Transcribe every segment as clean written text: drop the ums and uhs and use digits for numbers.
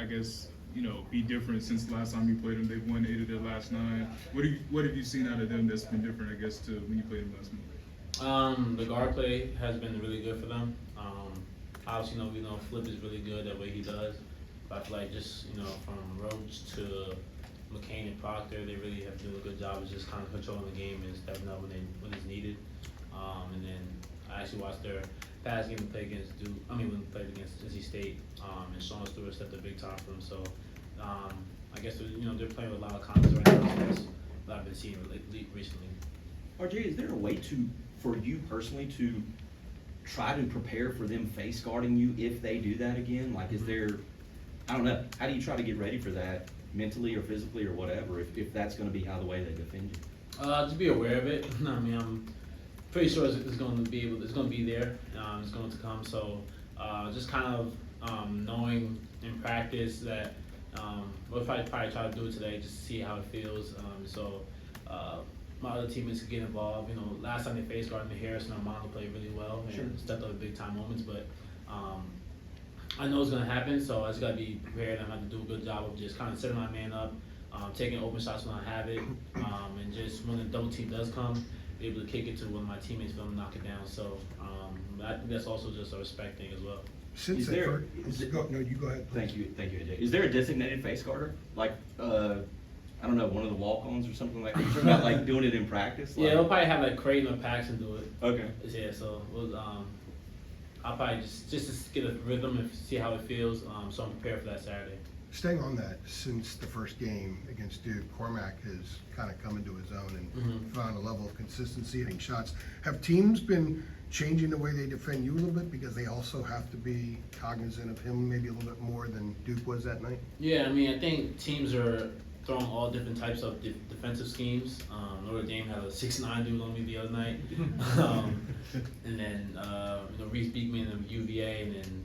I guess, be different since the last time you played them? They've won 8 of their last 9. What have you seen out of them that's been different, I guess, to when you played them last month? The guard play has been really good for them. Obviously, Flip is really good at what he does. But I feel like just, from Roach to McCain and Proctor, they really have done a good job of just kind of controlling the game and stepping up when it's needed. And then I actually watched their pass game play against Duke. When they played against NC State, and Sean Stewart stepped up big time for them. So I guess they're playing with a lot of confidence right now. So that's what I've been seeing recently. RJ, is there a way for you personally to try to prepare for them face guarding you if they do that again? Like, is there, I don't know, how do you try to get ready for that mentally or physically or whatever if that's going to be how the way they defend you? Just be aware of it. I'm pretty sure it's going to be there. It's going to come. So just kind of knowing in practice that we'll probably try to do it today just to see how it feels. My other teammates could get involved. Last time they faced guarded me, Harrison Armando played really well and stepped up in big time moments. But I know it's going to happen, so I just got to be prepared. I have to do a good job of just kind of setting my man up, taking open shots when I have it, and just when the double team does come, be able to kick it to one of my teammates for them to knock it down. So I think that's also just a respect thing as well. Since you go ahead. Please. Thank you, AJ. Is there a designated face guarder? Like, I don't know, one of the walk-ons or something like that? You're talking about like doing it in practice? Yeah, they'll probably have like Creighton or Paxton do it. Okay. Yeah, so I'll probably just to get a rhythm and see how it feels. So I'm prepared for that Saturday. Staying on that, since the first game against Duke, Cormac has kind of come into his own and found a level of consistency hitting shots. Have teams been changing the way they defend you a little bit because they also have to be cognizant of him maybe a little bit more than Duke was that night? Yeah, I think teams are throwing all different types of defensive schemes. Notre Dame had a 6'9" dude on me the other night. And then, Reese Beekman of UVA, and then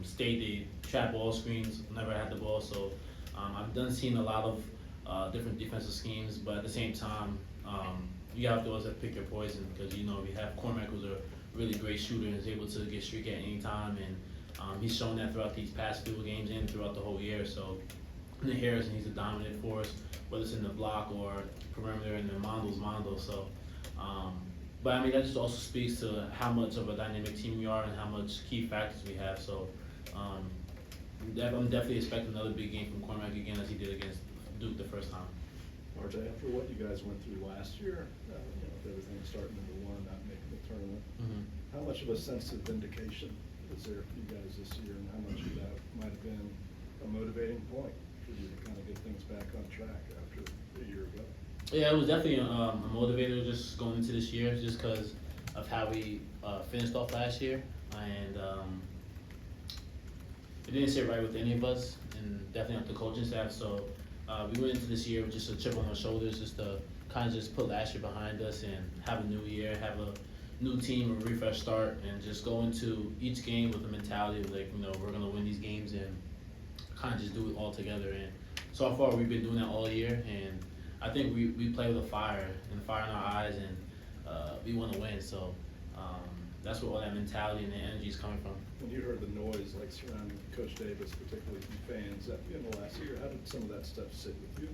State, they trap ball screens, never had the ball. So I've seen a lot of different defensive schemes, but at the same time, you have to also pick your poison because, we have Cormac, who's a really great shooter and is able to get streaky at any time. And he's shown that throughout these past few games and throughout the whole year. So, and then Harrison, he's a dominant force, whether it's in the block or perimeter, and then Mondo's Mondo. So, but that just also speaks to how much of a dynamic team we are and how much key factors we have. So, I'm definitely expecting another big game from Cormac again as he did against Duke the first time. RJ, after what you guys went through last year, with everything starting #1, not making the tournament, how much of a sense of vindication is there for you guys this year, and how much of that might have been a motivating point for you to kind of get things back on track after a year ago? Yeah, it was definitely a motivator just going into this year, just because of how we finished off last year, and it didn't sit right with any of us, and definitely not the coaching staff. So we went into this year with just a chip on our shoulders, just to kind of just put last year behind us and have a new year, have a new team, a refresh start, and just go into each game with the mentality of like, we're gonna win these games and kind of just do it all together. And so far we've been doing that all year, and I think we play with a fire in our eyes, and we want to win. So that's where all that mentality and the energy is coming from. When you heard the noise like surrounding Coach Davis, particularly from fans at the end of last year, how did some of that stuff sit with you?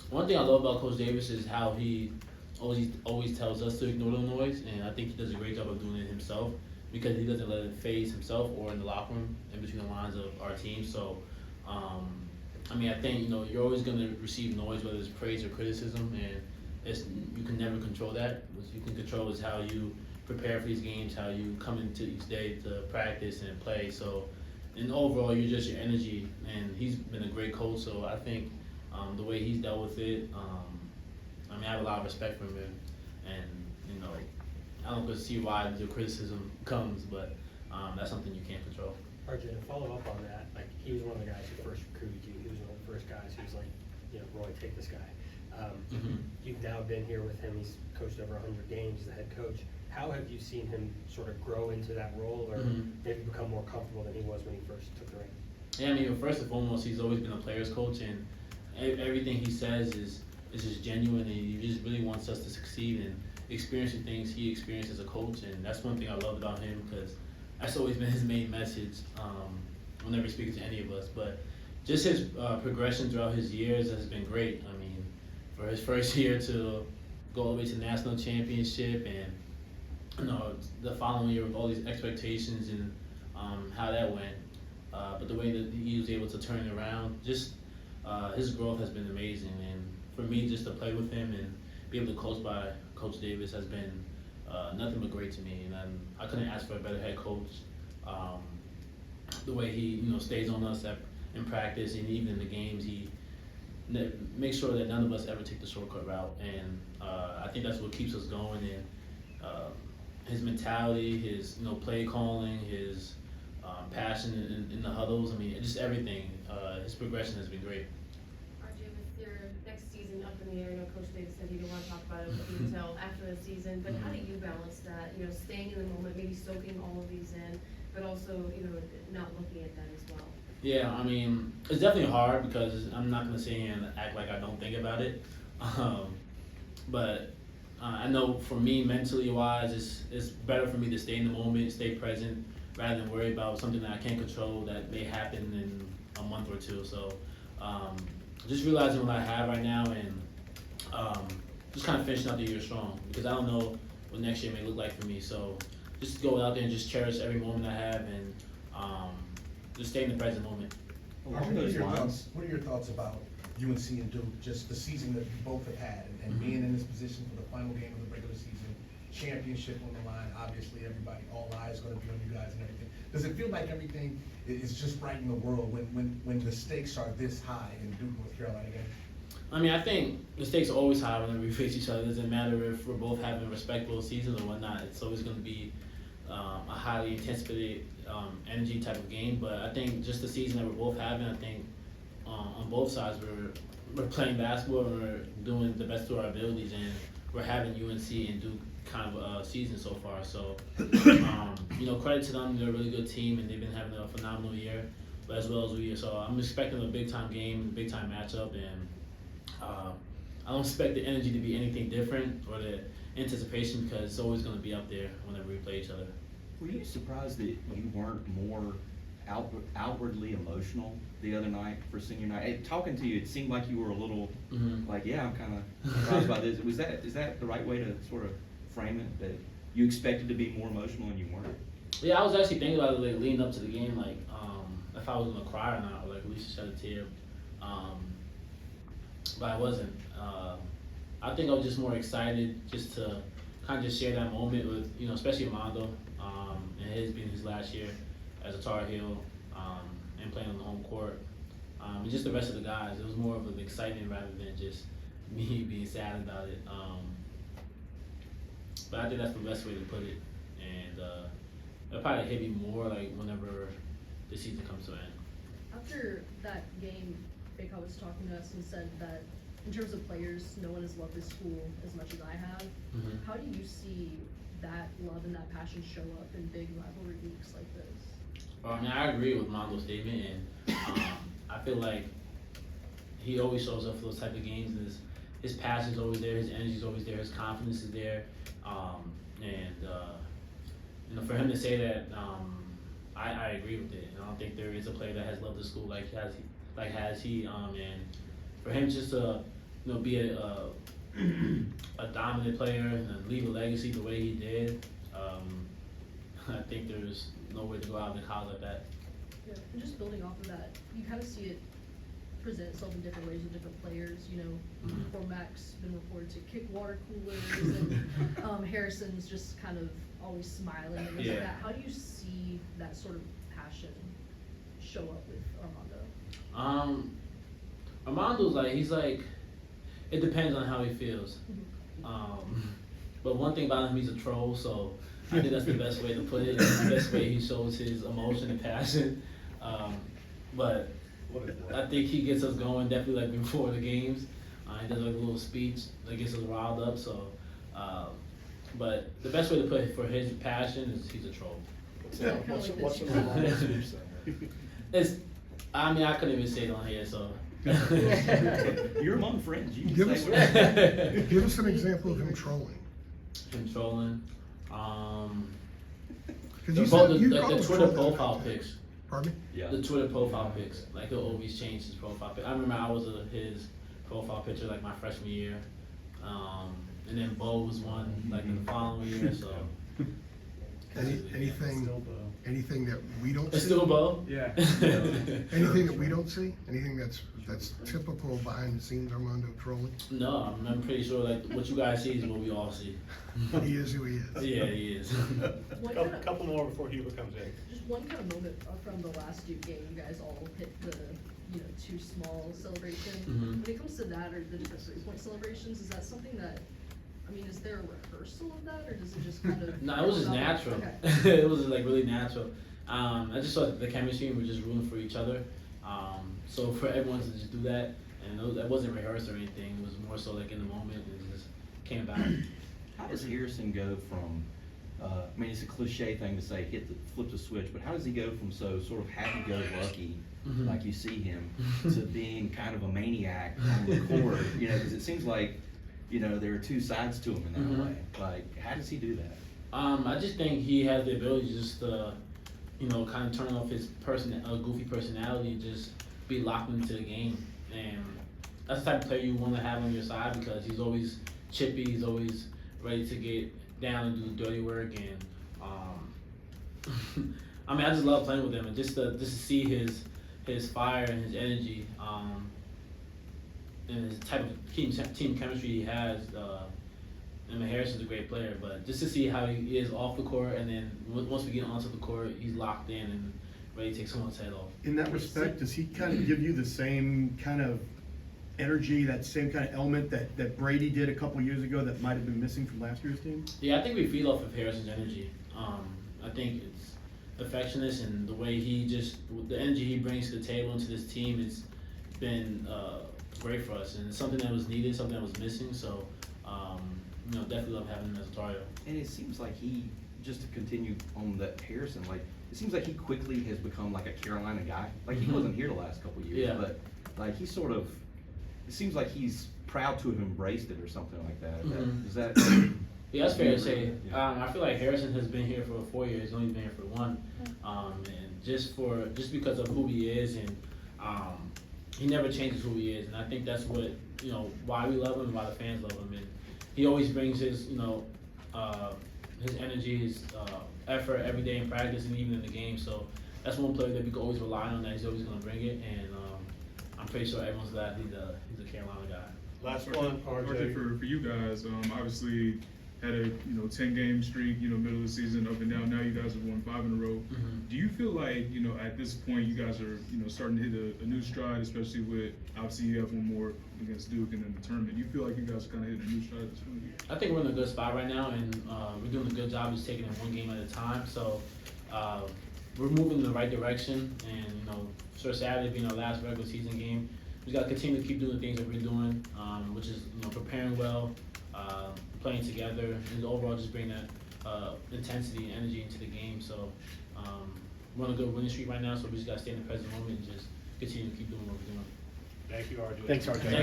One thing I love about Coach Davis is how he always tells us to ignore the noise, and I think he does a great job of doing it himself because he doesn't let it phase himself or in the locker room in between the lines of our team. So, I think you're always going to receive noise, whether it's praise or criticism, and you can never control that. What you can control is how you prepare for these games, how you come into each day to practice and play. So, and overall, you're just your energy, and he's been a great coach. So I think the way he's dealt with it, I have a lot of respect for him, and I don't see why the criticism comes, but that's something you can't control. RJ, to follow up on that, like he was one of the guys who first recruited you. He was one of the first guys who was like, Roy, take this guy. You've now been here with him. He's coached over 100 games as the head coach. How have you seen him sort of grow into that role, or maybe become more comfortable than he was when he first took the reins? Yeah, first and foremost, he's always been a player's coach, and everything he says is just genuine, and he just really wants us to succeed and experiencing things he experienced as a coach. And that's one thing I love about him, because that's always been his main message whenever speaking to any of us. But just his progression throughout his years has been great. I mean, for his first year to go all the way to national championship, and the following year with all these expectations and how that went. But the way that he was able to turn it around, just his growth has been amazing. And for me, just to play with him and be able to coach by Coach Davis has been nothing but great to me. And I couldn't ask for a better head coach. The way he stays on us in practice and even in the games, he makes sure that none of us ever take the shortcut route. And I think that's what keeps us going. And his mentality, his play calling, his passion in the huddles. I mean, just everything. His progression has been great. RJ, with your next season up in the air, I know Coach Davis said he didn't want to talk about it until after the season, but how do you balance that? Staying in the moment, maybe soaking all of these in, but also, not looking at that as well. Yeah, I mean, it's definitely hard because I'm not going to sit here and act like I don't think about it. But I know for me, mentally wise, it's better for me to stay in the moment, stay present, rather than worry about something that I can't control that may happen in a month or two. So just realizing what I have right now and just kind of finishing out the year strong, because I don't know what next year may look like for me. So just go out there and just cherish every moment I have and just stay in the present moment. Along those lines, What are your thoughts about UNC and Duke, just the season that you both have had, and being in this position for the final game of the regular season, championship on the line, obviously everybody, all eyes gonna be on you guys and everything. Does it feel like everything is just right in the world when the stakes are this high in Duke, North Carolina game? I mean, I think the stakes are always high whenever we face each other. It doesn't matter if we're both having respectable seasons or whatnot. It's always going to be a highly anticipated energy type of game. But I think just the season that we're both having, I think on both sides we're playing basketball and we're doing the best to our abilities, and we're having UNC and Duke kind of season so far. So credit to them. They're a really good team and they've been having a phenomenal year, but as well as we are. So I'm expecting a big time game, big time matchup, and I don't expect the energy to be anything different or the anticipation, because it's always going to be up there whenever we play each other. were you surprised that you weren't more outwardly emotional the other night for senior night? Talking to you, it seemed like you were a little like, yeah, I'm kind of surprised by this. Is that the right way to sort of frame it? That you expected to be more emotional and you weren't? Yeah, I was actually thinking about it like leading up to the game, like if I was gonna cry or not, or like at least shed a tear. But I wasn't. I think I was just more excited just to kind of just share that moment with, especially Armando, and his being his last year as a Tar Heel, and playing on the home court. And just the rest of the guys. It was more of an excitement rather than just me being sad about it. But I think that's the best way to put it. And it'll probably hit me more like whenever the season comes to an end. After that game, Baker was talking to us and said that in terms of players, no one has loved this school as much as I have. Mhm. How do you see that love and that passion show up in big rivalry weeks like this? Well, I mean, I agree with Mondo's statement, and I feel like he always shows up for those type of games. And his passion's always there, his energy's always there, his confidence is there, and for him to say that, I agree with it. And I don't think there is a player that has loved the school like has he. And for him just to be a dominant player and leave a legacy the way he did, I think there's no way to go out in the college like that. Yeah, and just building off of that, you kind of see it present itself in different ways with different players. Cormac's been reported to kick water coolers, and Harrison's just kind of always smiling and things like that. How do you see that sort of passion show up with Armando? Armando's it depends on how he feels. But one thing about him, he's a troll, so I think that's the best way to put it. It's the best way he shows his emotion and passion. But I think he gets us going definitely before the games. He does a little speech that gets us riled up. So, but the best way to put it for his passion is he's a troll. What's an Armando speech then? I couldn't even say it on here, so. You're among friends. You can Give say whatever. us an example of him trolling. Controlling. 'Cause The you said you the called Twitter him profile that. pics. Pardon me? Yeah. The Twitter profile pics, like he'll always change his profile pic. I remember I was his profile picture like my freshman year, and then Bo was one like in the following year. So Anything that we don't see? it's still Bo. Yeah. Anything that we don't see? Anything that's typical behind the scenes Armando trolling? No, I'm pretty sure like what you guys see is what we all see. He is who he is. Yeah, he is. One kind of, Couple more before Hubert comes in. just one kind of moment from the last Duke game, you guys all hit the, too small celebration. Mhm. When it comes to that or the different 3-point celebrations, is that something that, is there a rehearsal of that, or does it just kind of? No, it was just natural. Okay. It was like really natural. I just saw the chemistry and we're just rooting for each other. So for everyone to just do that, and that wasn't rehearsed or anything. It was more so like in the moment. It just came about. How does Harrison go from, it's a cliche thing to say, flip the switch, but how does he go from so sort of happy-go-lucky, Mhm. like you see him, to being kind of a maniac on the court? Because it seems like, there are two sides to him in that Mhm. way. Like, how does he do that? I just think he has the ability to just, kind of turn off his goofy personality and just be locked into the game. And that's the type of player you want to have on your side because he's always chippy, he's always ready to get down and do the dirty work. And I just love playing with him, and just to see his fire and his energy, and his type of team chemistry he has. Harrison's a great player, but just to see how he is off the court, and then once we get onto the court, he's locked in and ready to take someone's head off. In that respect, does he kind of give you the same kind of energy, that same kind of element that Brady did a couple years ago that might have been missing from last year's team? Yeah, I think we feed off of Harrison's energy. I think it's affectionate, and the way the energy he brings to the table and to this team has been great for us, and it's something that was needed, something that was missing. So, definitely love having him as a target. And it seems like just to continue on that Harrison, like, it seems like he quickly has become like a Carolina guy. Like, he Mhm. wasn't here the last couple of years, Yeah. but like he sort of, it seems like he's proud to have embraced it or something like that. Mhm. Is that? Yeah, that's fair to say. Yeah. I feel like Harrison has been here for 4 years. He's only been here for 1, and just because of who he is, and he never changes who he is, and I think that's what why we love him, and why the fans love him, and he always brings his his energy, his effort every day in practice and even in the game. So that's one player that we can always rely on. That he's always going to bring it, and I'm pretty sure everyone's glad he's a Carolina guy. Last one, RJ, for you guys, obviously had a 10-game streak, middle of the season, up and down. Now you guys have won 5 in a row. Mhm. Do you feel like at this point you guys are starting to hit a new stride, especially with obviously you have one more against Duke and then the tournament? Do you feel like you guys are kind of hitting a new stride at this point? I think we're in a good spot right now, and we're doing a good job just taking it one game at a time. So we're moving in the right direction, and for Saturday being our last regular season game, we got to continue to keep doing the things that we're doing, which is preparing well, playing together, and overall just bring that intensity and energy into the game. So we're on a good winning streak right now, so we just got to stay in the present moment and just continue to keep doing what we're doing. Thank you, RJ. Thanks, RJ.